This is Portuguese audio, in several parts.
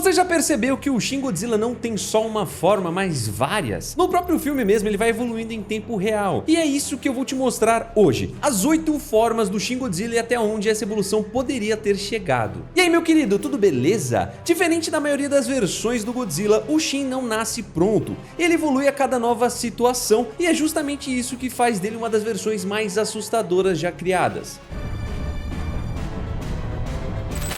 Você já percebeu que o Shin Godzilla não tem só uma forma, mas várias? No próprio filme mesmo ele vai evoluindo em tempo real. E é isso que eu vou te mostrar hoje. As 8 formas do Shin Godzilla e até onde essa evolução poderia ter chegado. E aí, meu querido, tudo beleza? Diferente da maioria das versões do Godzilla, o Shin não nasce pronto. Ele evolui a cada nova situação e é justamente isso que faz dele uma das versões mais assustadoras já criadas.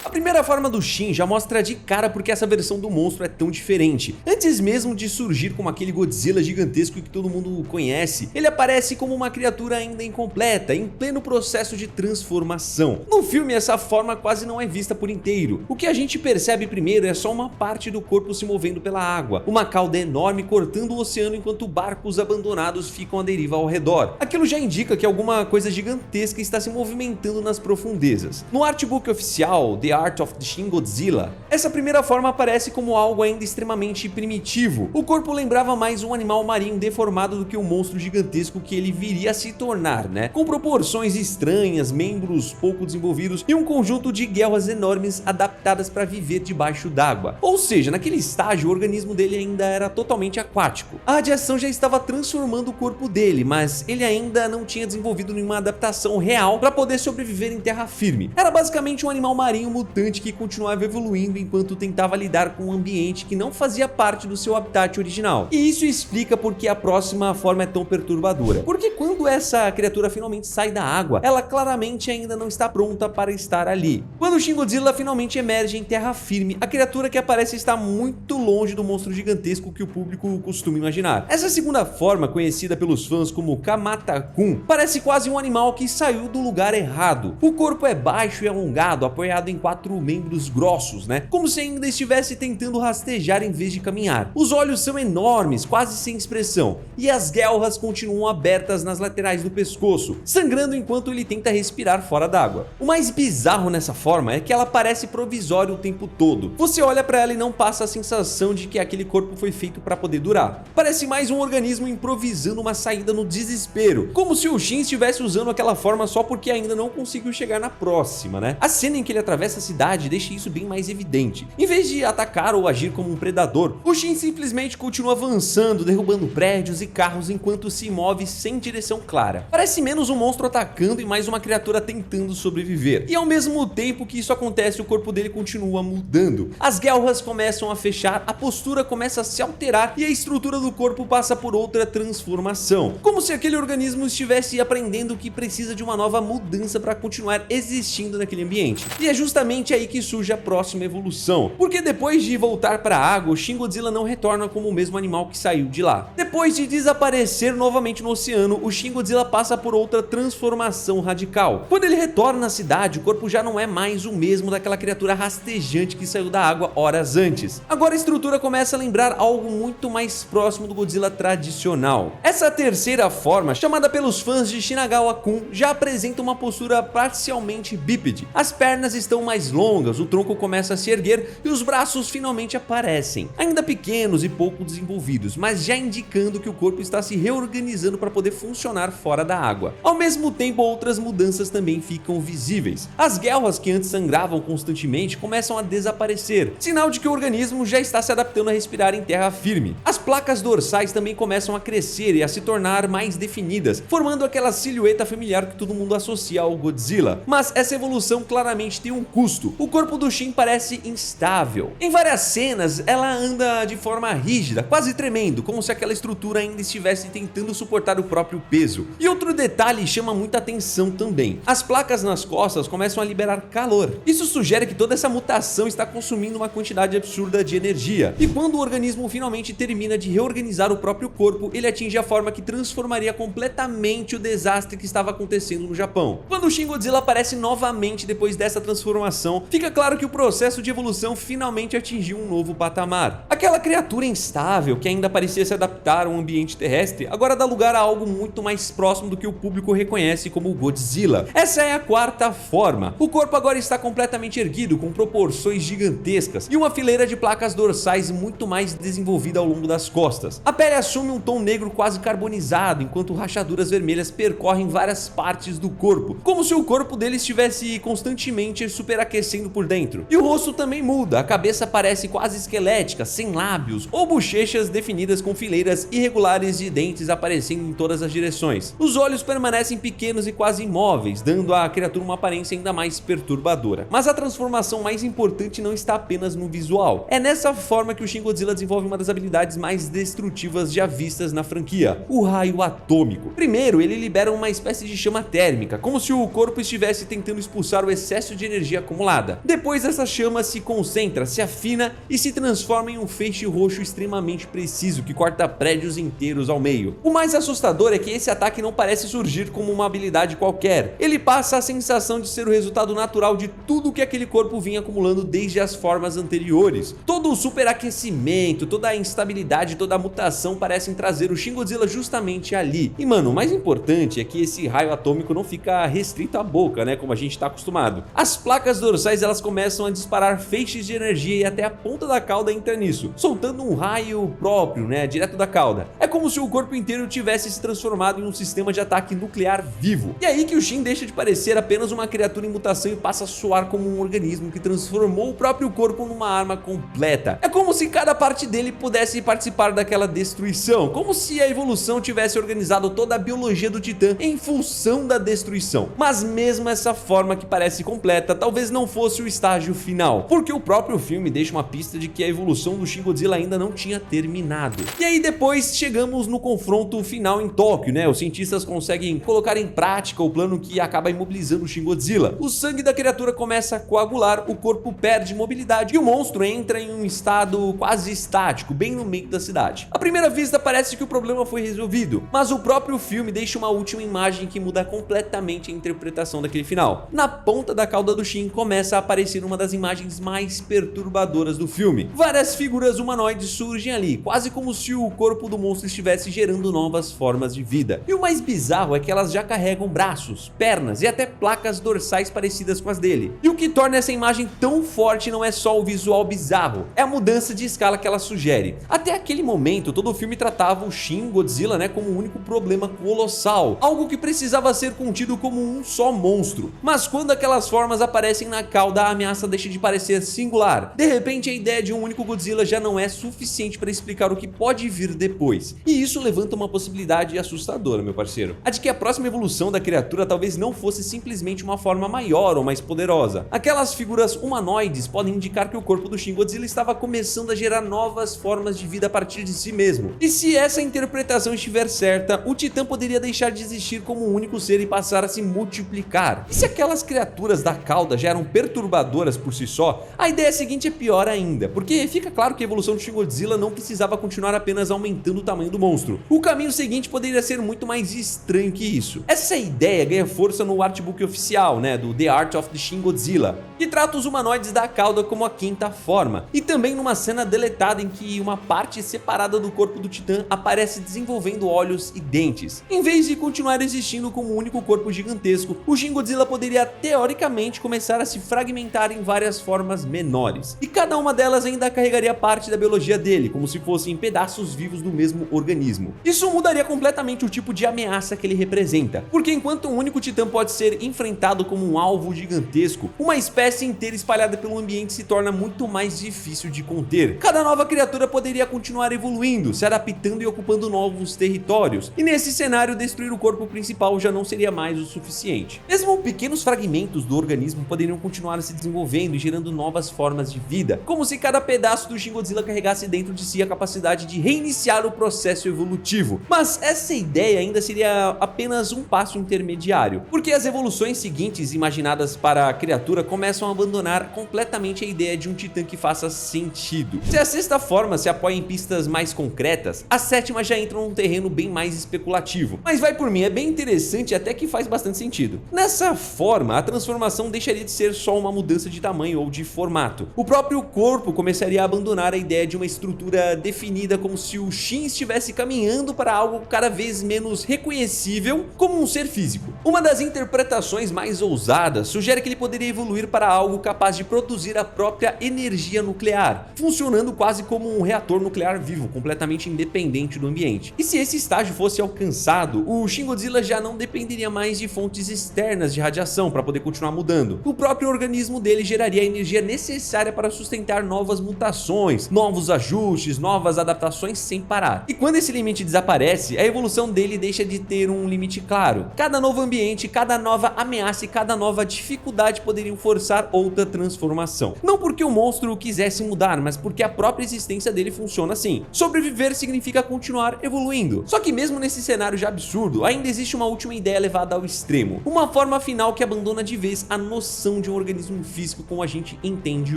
A primeira forma do Shin já mostra de cara porque essa versão do monstro é tão diferente. Antes mesmo de surgir como aquele Godzilla gigantesco que todo mundo conhece, ele aparece como uma criatura ainda incompleta, em pleno processo de transformação. No filme essa forma quase não é vista por inteiro. O que a gente percebe primeiro é só uma parte do corpo se movendo pela água, uma cauda enorme cortando o oceano enquanto barcos abandonados ficam à deriva ao redor. Aquilo já indica que alguma coisa gigantesca está se movimentando nas profundezas. No artbook oficial, The Art of the Shin Godzilla, essa primeira forma aparece como algo ainda extremamente primitivo. O corpo lembrava mais um animal marinho deformado do que o monstro gigantesco que ele viria a se tornar, né? Com proporções estranhas, membros pouco desenvolvidos e um conjunto de guelras enormes adaptadas para viver debaixo d'água. Ou seja, naquele estágio o organismo dele ainda era totalmente aquático. A radiação já estava transformando o corpo dele, mas ele ainda não tinha desenvolvido nenhuma adaptação real para poder sobreviver em terra firme. Era basicamente um animal marinho mutante que continuava evoluindo enquanto tentava lidar com um ambiente que não fazia parte do seu habitat original. E isso explica porque a próxima forma é tão perturbadora. Porque quando essa criatura finalmente sai da água, ela claramente ainda não está pronta para estar ali. Quando o Shin Godzilla finalmente emerge em terra firme, a criatura que aparece está muito longe do monstro gigantesco que o público costuma imaginar. Essa segunda forma, conhecida pelos fãs como Kamata-kun, parece quase um animal que saiu do lugar errado. O corpo é baixo e alongado, apoiado em 4 membros grossos, né? Como se ainda estivesse tentando rastejar em vez de caminhar. Os olhos são enormes, quase sem expressão, e as guelras continuam abertas nas laterais do pescoço, sangrando enquanto ele tenta respirar fora d'água. O mais bizarro nessa forma é que ela parece provisória o tempo todo. Você olha pra ela e não passa a sensação de que aquele corpo foi feito para poder durar. Parece mais um organismo improvisando uma saída no desespero, como se o Shin estivesse usando aquela forma só porque ainda não conseguiu chegar na próxima, né? A cena em que ele atravessa a cidade deixa isso bem mais evidente. Em vez de atacar ou agir como um predador, o Shin simplesmente continua avançando, derrubando prédios e carros enquanto se move sem direção clara. Parece menos um monstro atacando e mais uma criatura tentando sobreviver. E ao mesmo tempo que isso acontece, o corpo dele continua mudando. As guelras começam a fechar, a postura começa a se alterar e a estrutura do corpo passa por outra transformação. Como se aquele organismo estivesse aprendendo que precisa de uma nova mudança para continuar existindo naquele ambiente. E é justamente aí que surge a próxima evolução, porque depois de voltar para a água, o Shin Godzilla não retorna como o mesmo animal que saiu de lá. Depois de desaparecer novamente no oceano, o Shin Godzilla passa por outra transformação radical. Quando ele retorna à cidade, o corpo já não é mais o mesmo daquela criatura rastejante que saiu da água horas antes. Agora a estrutura começa a lembrar algo muito mais próximo do Godzilla tradicional. Essa terceira forma, chamada pelos fãs de Shinagawa-kun, já apresenta uma postura parcialmente bípede. As pernas estão mais longas, o tronco começa a se erguer e os braços finalmente aparecem, ainda pequenos e pouco desenvolvidos, mas já indicando que o corpo está se reorganizando para poder funcionar fora da água. Ao mesmo tempo, outras mudanças também ficam visíveis. As guelras que antes sangravam constantemente começam a desaparecer, sinal de que o organismo já está se adaptando a respirar em terra firme. As placas dorsais também começam a crescer e a se tornar mais definidas, formando aquela silhueta familiar que todo mundo associa ao Godzilla. Mas essa evolução claramente tem um custo. O corpo do Shin parece instável. Em várias cenas, ela anda de forma rígida, quase tremendo, como se aquela estrutura ainda estivesse tentando suportar o próprio peso. E outro detalhe chama muita atenção também. As placas nas costas começam a liberar calor. Isso sugere que toda essa mutação está consumindo uma quantidade absurda de energia. E quando o organismo finalmente termina de reorganizar o próprio corpo, ele atinge a forma que transformaria completamente o desastre que estava acontecendo no Japão. Quando o Shin Godzilla aparece novamente depois dessa transformação, fica claro que o processo de evolução finalmente atingiu um novo patamar. Aquela criatura instável que ainda parecia se adaptar a um ambiente terrestre, agora dá lugar a algo muito mais próximo do que o público reconhece como Godzilla. Essa é a quarta forma. O corpo agora está completamente erguido, com proporções gigantescas e uma fileira de placas dorsais muito mais desenvolvida ao longo das costas. A pele assume um tom negro quase carbonizado, enquanto rachaduras vermelhas percorrem várias partes do corpo, como se o corpo dele estivesse constantemente superaquecido aparecendo por dentro. E o rosto também muda, a cabeça parece quase esquelética, sem lábios, ou bochechas definidas com fileiras irregulares de dentes aparecendo em todas as direções. Os olhos permanecem pequenos e quase imóveis, dando à criatura uma aparência ainda mais perturbadora. Mas a transformação mais importante não está apenas no visual. É nessa forma que o Shin Godzilla desenvolve uma das habilidades mais destrutivas já vistas na franquia, o raio atômico. Primeiro, ele libera uma espécie de chama térmica, como se o corpo estivesse tentando expulsar o excesso de energia acumulada. Depois, essa chama se concentra, se afina e se transforma em um feixe roxo extremamente preciso que corta prédios inteiros ao meio. O mais assustador é que esse ataque não parece surgir como uma habilidade qualquer. Ele passa a sensação de ser o resultado natural de tudo que aquele corpo vinha acumulando desde as formas anteriores. Todo o superaquecimento, toda a instabilidade, toda a mutação parecem trazer o Shin Godzilla justamente ali. E mano, o mais importante é que esse raio atômico não fica restrito à boca, né, como a gente está acostumado. As placas dorsais elas começam a disparar feixes de energia e até a ponta da cauda entra nisso, soltando um raio próprio, né, direto da cauda. É como se o corpo inteiro tivesse se transformado em um sistema de ataque nuclear vivo. E aí que o Shin deixa de parecer apenas uma criatura em mutação e passa a soar como um organismo que transformou o próprio corpo numa arma completa. É como se cada parte dele pudesse participar daquela destruição, como se a evolução tivesse organizado toda a biologia do Titã em função da destruição. Mas mesmo essa forma que parece completa, talvez não fosse o estágio final, porque o próprio filme deixa uma pista de que a evolução do Shin Godzilla ainda não tinha terminado. E aí depois chegamos no confronto final em Tóquio, né? Os cientistas conseguem colocar em prática o plano que acaba imobilizando o Shin Godzilla. O sangue da criatura começa a coagular, o corpo perde mobilidade e o monstro entra em um estado quase estático, bem no meio da cidade. À primeira vista parece que o problema foi resolvido, mas o próprio filme deixa uma última imagem que muda completamente a interpretação daquele final. Na ponta da cauda do Shin começa a aparecer uma das imagens mais perturbadoras do filme. Várias figuras humanoides surgem ali, quase como se o corpo do monstro estivesse gerando novas formas de vida. E o mais bizarro é que elas já carregam braços, pernas e até placas dorsais parecidas com as dele. E o que torna essa imagem tão forte não é só o visual bizarro, é a mudança de escala que ela sugere. Até aquele momento, todo o filme tratava o Shin Godzilla, né, como um único problema colossal, algo que precisava ser contido como um só monstro. Mas quando aquelas formas aparecem na cauda, a ameaça deixa de parecer singular. De repente, a ideia de um único Godzilla já não é suficiente para explicar o que pode vir depois. E isso levanta uma possibilidade assustadora, meu parceiro. A de que a próxima evolução da criatura talvez não fosse simplesmente uma forma maior ou mais poderosa. Aquelas figuras humanoides podem indicar que o corpo do Shin Godzilla estava começando a gerar novas formas de vida a partir de si mesmo. E se essa interpretação estiver certa, o Titã poderia deixar de existir como um único ser e passar a se multiplicar. E se aquelas criaturas da cauda já eram perturbadoras por si só, a ideia seguinte é pior ainda, porque fica claro que a evolução do Shin Godzilla não precisava continuar apenas aumentando o tamanho do monstro. O caminho seguinte poderia ser muito mais estranho que isso. Essa ideia ganha força no artbook oficial, né, do The Art of the Shin Godzilla, que trata os humanoides da cauda como a quinta forma, e também numa cena deletada em que uma parte separada do corpo do Titã aparece desenvolvendo olhos e dentes. Em vez de continuar existindo como um único corpo gigantesco, o Shin Godzilla poderia teoricamente começar a se fragmentar em várias formas menores, e cada uma delas ainda carregaria parte da biologia dele, como se fossem pedaços vivos do mesmo organismo. Isso mudaria completamente o tipo de ameaça que ele representa, porque enquanto um único Titã pode ser enfrentado como um alvo gigantesco, uma espécie inteira espalhada pelo ambiente se torna muito mais difícil de conter. Cada nova criatura poderia continuar evoluindo, se adaptando e ocupando novos territórios, e nesse cenário destruir o corpo principal já não seria mais o suficiente. Mesmo pequenos fragmentos do organismo poderiam continuar se desenvolvendo e gerando novas formas de vida, como se cada pedaço do Shin Godzilla carregasse dentro de si a capacidade de reiniciar o processo evolutivo. Mas essa ideia ainda seria apenas um passo intermediário, porque as evoluções seguintes imaginadas para a criatura começam a abandonar completamente a ideia de um Titã que faça sentido. Se a sexta forma se apoia em pistas mais concretas, a sétima já entra num terreno bem mais especulativo. Mas vai por mim, é bem interessante e até que faz bastante sentido. Nessa forma, a transformação deixaria de ser só uma mudança de tamanho ou de formato. O próprio corpo começaria a abandonar a ideia de uma estrutura definida, como se o Shin estivesse caminhando para algo cada vez menos reconhecível como um ser físico. Uma das interpretações mais ousadas sugere que ele poderia evoluir para para algo capaz de produzir a própria energia nuclear, funcionando quase como um reator nuclear vivo, completamente independente do ambiente. E se esse estágio fosse alcançado, o Shin Godzilla já não dependeria mais de fontes externas de radiação para poder continuar mudando. O próprio organismo dele geraria a energia necessária para sustentar novas mutações, novos ajustes, novas adaptações sem parar. E quando esse limite desaparece, a evolução dele deixa de ter um limite claro. Cada novo ambiente, cada nova ameaça e cada nova dificuldade poderiam forçar outra transformação. Não porque o monstro quisesse mudar, mas porque a própria existência dele funciona assim. Sobreviver significa continuar evoluindo. Só que mesmo nesse cenário já absurdo, ainda existe uma última ideia levada ao extremo. Uma forma final que abandona de vez a noção de um organismo físico como a gente entende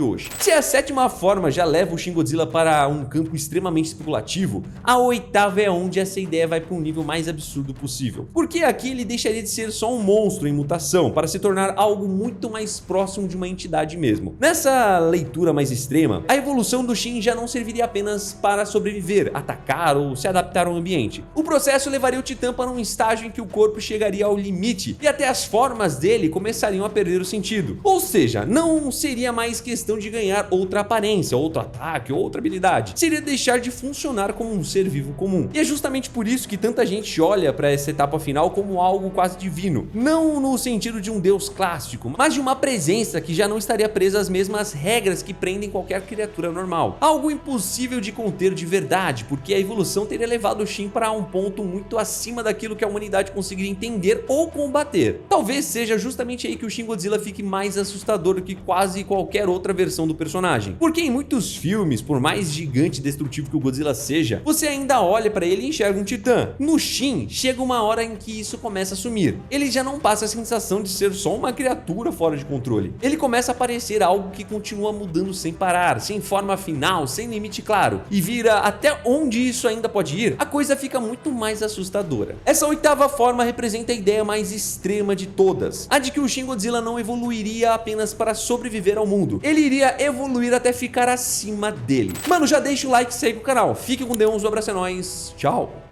hoje. Se a sétima forma já leva o Shin Godzilla para um campo extremamente especulativo, a oitava é onde essa ideia vai para um nível mais absurdo possível. Porque aqui ele deixaria de ser só um monstro em mutação para se tornar algo muito mais próximo de uma entidade mesmo. Nessa leitura mais extrema, a evolução do Shin já não serviria apenas para sobreviver, atacar ou se adaptar ao ambiente. O processo levaria o Titã para um estágio em que o corpo chegaria ao limite e até as formas dele começariam a perder o sentido. Ou seja, não seria mais questão de ganhar outra aparência, outro ataque ou outra habilidade. Seria deixar de funcionar como um ser vivo comum. E é justamente por isso que tanta gente olha para essa etapa final como algo quase divino. Não no sentido de um deus clássico, mas de uma presença que já não estaria presa às mesmas regras que prendem qualquer criatura normal. Algo impossível de conter de verdade, porque a evolução teria levado o Shin para um ponto muito acima daquilo que a humanidade conseguiria entender ou combater. Talvez seja justamente aí que o Shin Godzilla fique mais assustador do que quase qualquer outra versão do personagem. Porque em muitos filmes, por mais gigante e destrutivo que o Godzilla seja, você ainda olha para ele e enxerga um titã. No Shin, chega uma hora em que isso começa a sumir. Ele já não passa a sensação de ser só uma criatura fora de controle. Ele começa a parecer algo que continua mudando sem parar, sem forma final, sem limite claro, e vira até onde isso ainda pode ir, a coisa fica muito mais assustadora. Essa oitava forma representa a ideia mais extrema de todas, a de que o Shin Godzilla não evoluiria apenas para sobreviver ao mundo, ele iria evoluir até ficar acima dele. Mano, já deixa o like e segue o canal. Fique com Deus, um abraço, é nóis, tchau!